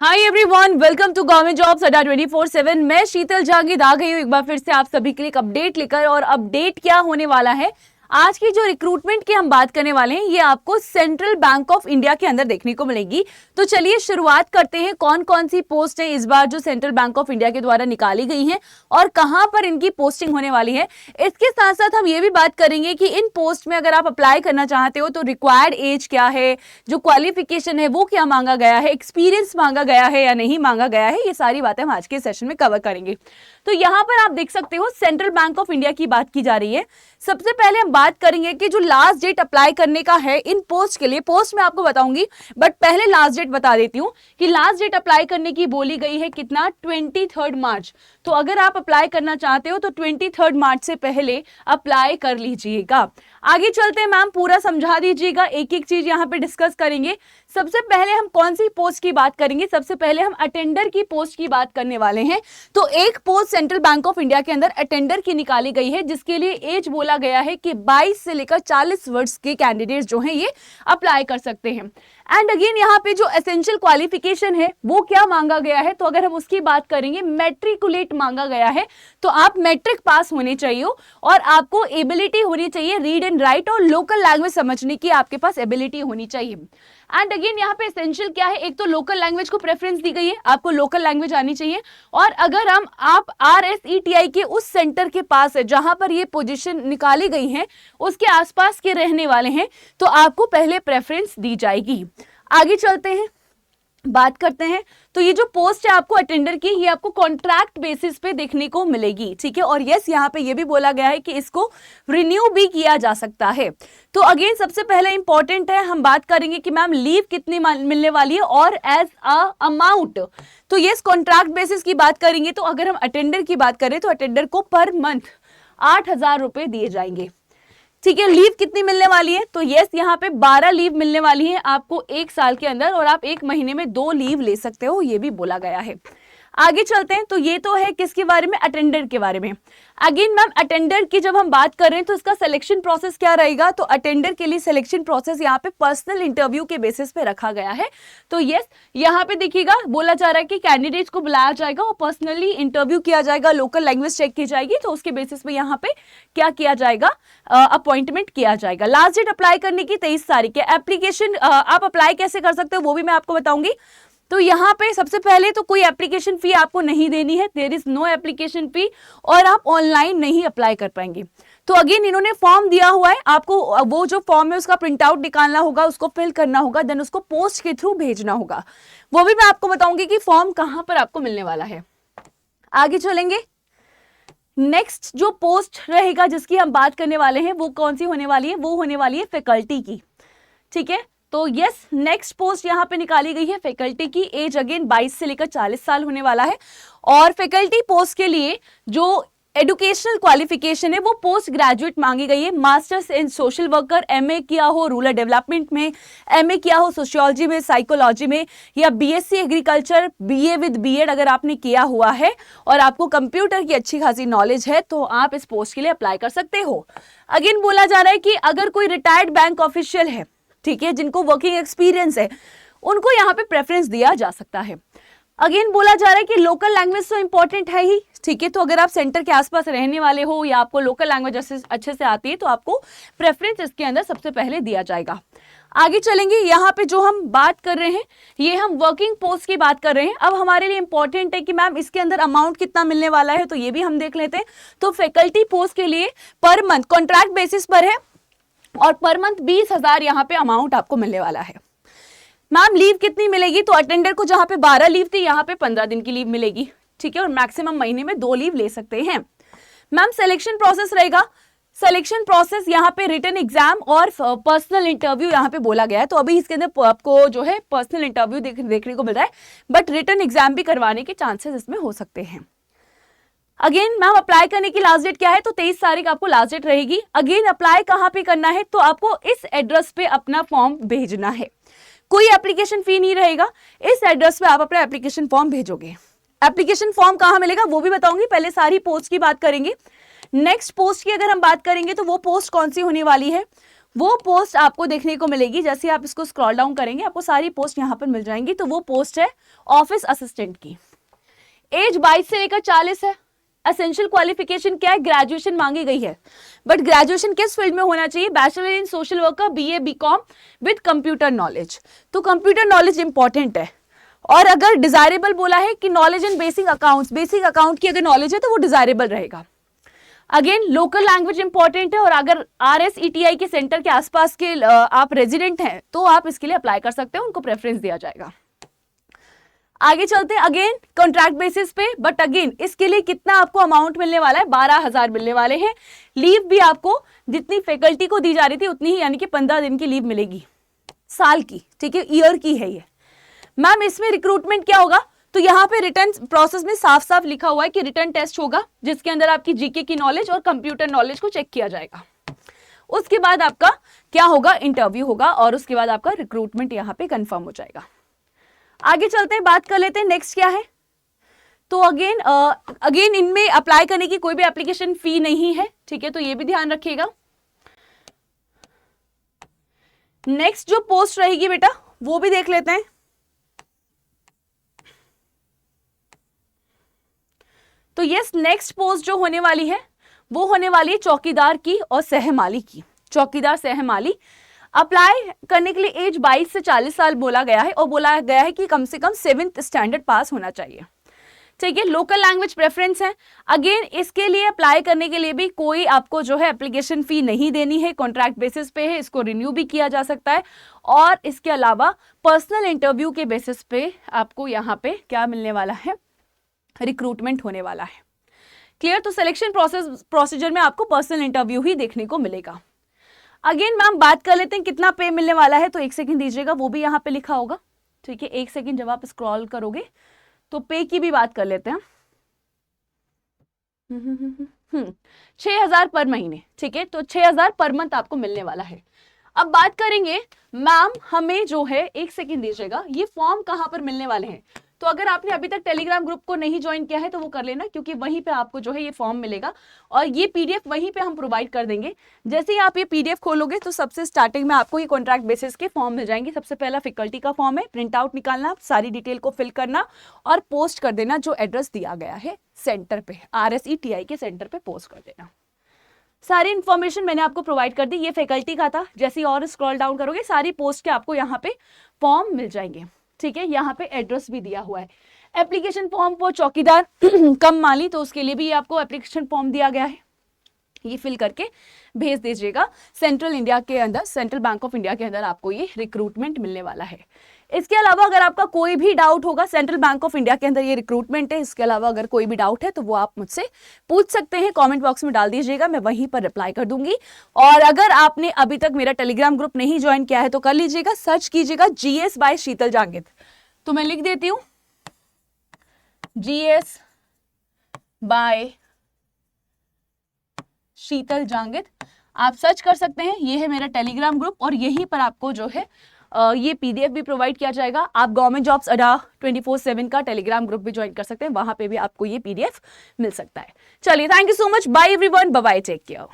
Hi everyone, welcome to government jobs अड्डा 24/7। मैं शीतल जहांगीर आ गई हूँ एक बार फिर से आप सभी के लिए एक अपडेट लेकर। और अपडेट क्या होने वाला है, आज की जो रिक्रूटमेंट की हम बात करने वाले हैं ये आपको सेंट्रल बैंक ऑफ इंडिया के अंदर देखने को मिलेगी। तो चलिए शुरुआत करते हैं, कौन कौन सी पोस्ट है इस बार जो सेंट्रल बैंक ऑफ इंडिया के द्वारा निकाली गई हैं और कहां पर इनकी पोस्टिंग होने वाली है। इसके साथ साथ हम ये भी बात करेंगे कि इन पोस्ट में अगर आप अप्लाई करना चाहते हो तो रिक्वायर्ड एज क्या है, जो क्वालिफिकेशन है वो क्या मांगा गया है, एक्सपीरियंस मांगा गया है या नहीं मांगा गया है, ये सारी बातें हम आज के सेशन में कवर करेंगे। तो यहां पर आप देख सकते हो सेंट्रल बैंक ऑफ इंडिया की बात की जा रही है। सबसे पहले हम बात करेंगे कि जो लास्ट डेट अप्लाई करने का है इन पोस्ट के लिए, पोस्ट में आपको बताऊंगी बट पहले लास्ट डेट बता देती हूं कि लास्ट डेट अप्लाई करने की बोली गई है कितना, 23 मार्च। तो अगर आप अप्लाई करना चाहते हो तो 23 मार्च से पहले अप्लाई कर लीजिएगा। आगे चलते हैं, मैम पूरा समझा दीजिएगा, एक एक चीज यहाँ पे डिस्कस करेंगे। सबसे पहले हम कौन सी पोस्ट की बात करेंगे, सबसे पहले हम अटेंडर की पोस्ट की बात करने वाले हैं। तो एक post central bank of India के अंदर अटेंडर की निकाली गई है जिसके लिए एज बोला गया है कि 22 से लेकर 40 वर्ष के कैंडिडेट्स जो हैं ये अप्लाई कर सकते हैं। एंड अगेन यहाँ पे जो एसेंशियल क्वालिफिकेशन है वो क्या मांगा गया है, तो अगर हम उसकी बात करेंगे मैट्रिकुलेट मांगा गया है। तो आप मैट्रिक पास होने चाहिए और आपको एबिलिटी होनी चाहिए रीड एंड राइट और लोकल लैंग्वेज समझने की आपके पास एबिलिटी होनी चाहिए। एंड अगेन यहाँ पे एसेंशियल क्या है, एक तो लोकल लैंग्वेज को प्रेफरेंस दी गई है, आपको लोकल लैंग्वेज आनी चाहिए। और अगर आप RSETI के उस सेंटर के पास है जहां पर ये पोजीशन निकाली गई है उसके आसपास के रहने वाले हैं तो आपको पहले प्रेफरेंस दी जाएगी। आगे चलते हैं, बात करते हैं। तो ये जो पोस्ट है आपको अटेंडर की, ये आपको कॉन्ट्रैक्ट बेसिस पे देखने को मिलेगी, ठीक है। और यस यहाँ पे ये भी बोला गया है कि इसको रिन्यू भी किया जा सकता है। तो अगेन सबसे पहले इंपॉर्टेंट है, हम बात करेंगे कि मैम लीव कितनी मिलने वाली है और एज अ अमाउंट। तो यस कॉन्ट्रैक्ट बेसिस की बात करेंगे तो अगर हम अटेंडर की बात करें तो अटेंडर को पर मंथ 8,000 रुपए दिए जाएंगे, ठीक है। लीव कितनी मिलने वाली है, तो यस यहाँ पे 12 लीव मिलने वाली है आपको एक साल के अंदर और आप एक महीने में 2 लीव ले सकते हो, ये भी बोला गया है। आगे चलते हैं, तो ये तो है किसके बारे में, अटेंडर के बारे में। अगेन मैम अटेंडर की जब हम बात कर रहे हैं तो इसका सिलेक्शन प्रोसेस क्या रहेगा, तो अटेंडर के लिए सिलेक्शन प्रोसेस यहाँ पे पर्सनल इंटरव्यू के बेसिस पे रखा गया है। तो यस यहाँ पे देखिएगा बोला जा रहा है कि कैंडिडेट्स को बुलाया जाएगा और पर्सनली इंटरव्यू किया जाएगा, लोकल लैंग्वेज चेक की जाएगी, तो उसके बेसिस पे यहाँ पे क्या किया जाएगा, अपॉइंटमेंट किया जाएगा। लास्ट डेट अप्लाई करने की 23 तारीख है। एप्लीकेशन आप अप्लाई कैसे कर सकते हो वो भी मैं आपको बताऊंगी। तो यहाँ पे सबसे पहले तो कोई एप्लीकेशन फी आपको नहीं देनी है, there is no application fee, और आप ऑनलाइन नहीं अप्लाई कर पाएंगे। तो अगेन इन्होंने फॉर्म दिया हुआ है, आपको वो जो फॉर्म है उसका प्रिंट आउट निकालना होगा, उसको फिल करना होगा, देन उसको पोस्ट के थ्रू भेजना होगा। वो भी मैं आपको बताऊंगी कि फॉर्म कहाँ पर आपको मिलने वाला है। आगे चलेंगे, नेक्स्ट जो पोस्ट रहेगा जिसकी हम बात करने वाले हैं वो कौन सी होने वाली है, वो होने वाली है फैकल्टी की, ठीक है। तो यस नेक्स्ट पोस्ट यहाँ पे निकाली गई है फैकल्टी की, एज अगेन 22 से लेकर 40 साल होने वाला है। और फैकल्टी पोस्ट के लिए जो एजुकेशनल क्वालिफिकेशन है वो पोस्ट ग्रेजुएट मांगी गई है, masters in social worker, MA किया हो रूरल डेवलपमेंट में, MA किया हो सोशियोलॉजी में, साइकोलॉजी में, या BSc agriculture, BA with B.Ed अगर आपने किया हुआ है और आपको कंप्यूटर की अच्छी खासी नॉलेज है तो आप इस पोस्ट के लिए अप्लाई कर सकते हो। अगेन बोला जा रहा है कि अगर कोई रिटायर्ड बैंक ऑफिशियल है, ठीक है, जिनको वर्किंग एक्सपीरियंस है, उनको यहाँ पे प्रेफरेंस दिया जा सकता है। अगेन बोला जा रहा है कि लोकल लैंग्वेज तो इंपॉर्टेंट है ही, ठीक है। तो अगर आप सेंटर के आसपास रहने वाले हो या आपको लोकल लैंग्वेज अच्छे से आती है तो आपको प्रेफरेंस इसके अंदर सबसे पहले दिया जाएगा। आगे चलेंगे, यहाँ पे जो हम बात कर रहे हैं ये हम वर्किंग पोस्ट की बात कर रहे हैं। अब हमारे लिए इंपॉर्टेंट है कि मैम इसके अंदर अमाउंट कितना मिलने वाला है, तो ये भी हम देख लेते हैं। तो फैकल्टी पोस्ट के लिए पर मंथ कॉन्ट्रैक्ट बेसिस पर है और पर मंथ 20,000 यहाँ पे अमाउंट आपको मिलने वाला है। मैम लीव कितनी मिलेगी, तो अटेंडर को जहां पे 12 लीव थी यहाँ पे 15 दिन की लीव मिलेगी, ठीक है, और मैक्सिमम महीने में 2 लीव ले सकते हैं। मैम सिलेक्शन प्रोसेस रहेगा, सिलेक्शन प्रोसेस यहाँ पे रिटन एग्जाम और पर्सनल इंटरव्यू यहाँ पे बोला गया है। तो अभी इसके अंदर आपको जो है पर्सनल इंटरव्यू देखने को मिल रहा है, बट रिटन एग्जाम भी करवाने के चांसेस इसमें हो सकते हैं। अगेन मैम अप्लाई करने की लास्ट डेट क्या है, तो 23 तारीख आपको लास्ट डेट रहेगी। अगेन अप्लाई कहाँ पे करना है, तो आपको इस एड्रेस पे अपना फॉर्म भेजना है, कोई एप्लीकेशन फी नहीं रहेगा, इस एड्रेस पे आप अपना एप्लीकेशन फॉर्म भेजोगे। एप्लीकेशन फॉर्म कहाँ मिलेगा वो भी बताऊंगी, पहले सारी पोस्ट की बात करेंगे। नेक्स्ट पोस्ट की अगर हम बात करेंगे तो वो पोस्ट कौन सी होने वाली है, वो पोस्ट आपको देखने को मिलेगी। जैसे आप इसको स्क्रॉल डाउन करेंगे आपको सारी पोस्ट यहाँ पर मिल जाएंगी। तो वो पोस्ट है ऑफिस असिस्टेंट की। एज 22 से लेकर 40 है। एसेंशियल क्वालिफिकेशन क्या है? ग्रेजुएशन मांगी गई है, बट ग्रेजुएशन किस फील्ड में होना चाहिए? Bachelor in social worker, BA BCom with computer knowledge. तो कंप्यूटर नॉलेज इंपॉर्टेंट है। और अगर डिजायरेबल बोला है कि knowledge in basic accounts, basic account की अगर नॉलेज है तो वो डिजायरेबल रहेगा। अगेन लोकल लैंग्वेज इंपॉर्टेंट है, और अगर RSETI के सेंटर के आसपास के आप रेजिडेंट हैं तो आप इसके लिए अप्लाई कर सकते हैं, उनको प्रेफरेंस दिया जाएगा। आगे चलते हैं। अगेन कॉन्ट्रैक्ट बेसिस पे, बट अगेन इसके लिए कितना आपको अमाउंट मिलने वाला है? 12,000 मिलने वाले हैं। लीव भी आपको जितनी फैकल्टी को दी जा रही थी उतनी ही, यानी कि 15 दिन की लीव मिलेगी साल की, ठीक है, ईयर की है ये। मैम इसमें रिक्रूटमेंट क्या होगा? तो यहाँ पे रिटर्न प्रोसेस में साफ साफ लिखा हुआ है कि रिटर्न टेस्ट होगा, जिसके अंदर आपकी जीके की नॉलेज और कंप्यूटर नॉलेज को चेक किया जाएगा। उसके बाद आपका क्या होगा? इंटरव्यू होगा, और उसके बाद आपका रिक्रूटमेंट यहाँ पे कंफर्म हो जाएगा। आगे चलते हैं, बात कर लेते हैं नेक्स्ट क्या है। तो अगेन इनमें अप्लाई करने की कोई भी एप्लीकेशन फी नहीं है, ठीक है, तो ये भी ध्यान रखिएगा। नेक्स्ट जो पोस्ट रहेगी बेटा वो भी देख लेते हैं। तो यस, नेक्स्ट पोस्ट जो होने वाली है वो होने वाली है चौकीदार की और सहमाली की। चौकीदार सहमाली अप्लाई करने के लिए एज 22 से 40 साल बोला गया है, और बोला गया है कि कम से कम 7th स्टैंडर्ड पास होना चाहिए, ठीक है। लोकल लैंग्वेज प्रेफरेंस है। अगेन इसके लिए अप्लाई करने के लिए भी कोई आपको जो है एप्लीकेशन फी नहीं देनी है, कॉन्ट्रैक्ट बेसिस पे है, इसको रिन्यू भी किया जा सकता है। और इसके अलावा पर्सनल इंटरव्यू के बेसिस पे आपको यहाँ पे क्या मिलने वाला है? रिक्रूटमेंट होने वाला है। क्लियर? तो सिलेक्शन प्रोसीजर में आपको पर्सनल इंटरव्यू ही देखने को मिलेगा। अगेन मैम बात कर लेते हैं कितना पे मिलने वाला है। तो एक सेकंड दीजिएगा, वो भी यहाँ पे लिखा होगा, ठीक है। एक सेकंड जब आप स्क्रॉल करोगे तो पे की भी बात कर लेते हैं। 6,000 पर महीने, ठीक है, तो 6,000 पर मंथ आपको मिलने वाला है। अब बात करेंगे मैम हमें जो है, एक सेकंड दीजिएगा, ये फॉर्म कहाँ पर मिलने वाले हैं। तो अगर आपने अभी तक टेलीग्राम ग्रुप को नहीं ज्वाइन किया है तो वो कर लेना, क्योंकि वहीं पे आपको जो है ये फॉर्म मिलेगा, और ये PDF वहीं पे हम प्रोवाइड कर देंगे। जैसे ही आप ये PDF खोलोगे तो सबसे स्टार्टिंग में आपको ये कॉन्ट्रैक्ट बेसिस के फॉर्म मिल जाएंगे। सबसे पहला फैकल्टी का फॉर्म है, प्रिंट आउट निकालना, सारी डिटेल को फिल करना और पोस्ट कर देना जो एड्रेस दिया गया है सेंटर पे, RSETI के सेंटर पे पोस्ट कर देना। सारी इन्फॉर्मेशन मैंने आपको प्रोवाइड कर दी। ये फैकल्टी का था। जैसे ही और स्क्रॉल डाउन करोगे सारी पोस्ट के आपको यहाँ पे फॉर्म मिल जाएंगे, ठीक है। यहाँ पे एड्रेस भी दिया हुआ है। एप्लीकेशन फॉर्म फॉर चौकीदार कम माली, तो उसके लिए भी आपको एप्लीकेशन फॉर्म दिया गया है, ये फिल करके भेज दीजिएगा। सेंट्रल इंडिया के अंदर, सेंट्रल बैंक ऑफ इंडिया के अंदर आपको ये रिक्रूटमेंट मिलने वाला है। इसके अलावा अगर आपका कोई भी डाउट होगा, सेंट्रल बैंक ऑफ इंडिया के अंदर ये रिक्रूटमेंट है, इसके अलावा अगर कोई भी डाउट है तो वो आप मुझसे पूछ सकते हैं, कमेंट बॉक्स में डाल दीजिएगा, मैं वहीं पर रिप्लाई कर दूंगी। और अगर आपने अभी तक मेरा टेलीग्राम ग्रुप नहीं ज्वाइन किया है तो कर लीजिएगा, सर्च कीजिएगा GS बाय शीतल जांगिद। तो मैं लिख देती हूँ GS बाय शीतल जांगिद, आप सर्च कर सकते हैं। ये है मेरा टेलीग्राम ग्रुप, और यहीं पर आपको जो है ये PDF भी प्रोवाइड किया जाएगा। आप गवर्नमेंट जॉब्स अड्डा 24/7 का टेलीग्राम ग्रुप भी ज्वाइन कर सकते हैं, वहां पे भी आपको ये PDF मिल सकता है। चलिए, thank you so much, bye everyone, bye bye, take care.